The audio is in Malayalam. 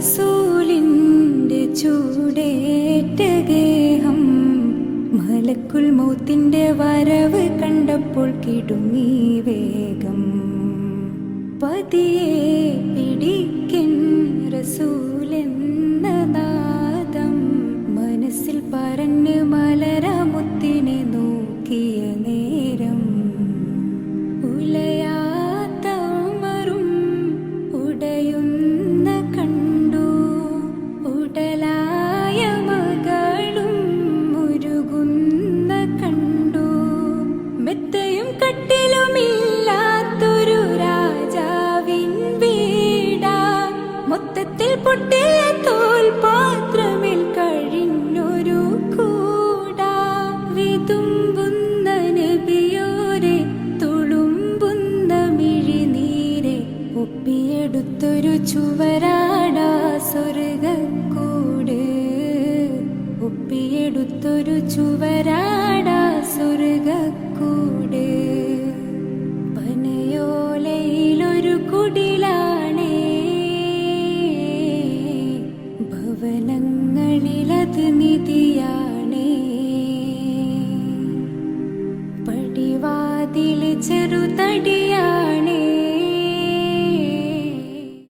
റസൂലിന്റെ ചൂടേറ്റ ഗേഹം മലക്കുൽ മൗത്തിന്റെ വരവ് കണ്ടപ്പോൾ കിടുങ്ങി വേഗം. പതിയെ പിടിക്കൻ റസൂലെന്ന നാദം മനസ്സിൽ പറഞ്ഞ് മലരമുത്തിനെ നോക്കിയ നേരം ഉലയാത്ത ഉമറും ഉടയുന്ന കണ്ടു. ഉടലായ മകളും മുരുകുന്ന കണ്ടു. മെത്തയും കട്ടിലുമില്ലാത്തൊരു രാജാവിൻ വീടാ. മൊത്തത്തിൽ പൊട്ടിയ തോൽപാത്രമിൽ കഴിഞ്ഞൊരു കൂടാ. വിതുമ്പുന്ന നബിയോരെ തുളുമ്പുന്ന മിഴിനീരെ ഒപ്പിയെടുത്തൊരു ചുവരാടാ സ്വർഗക്കൂട്. ഒപ്പിയെടുത്തൊരു ചുവരാടാ സ്വർഗക്കൂട്. പനയോലയിലൊരു കുടിലാണേ, ഭവനങ്ങളിലത് നിധിയാണേ. പടിവാതിൽ ചെറു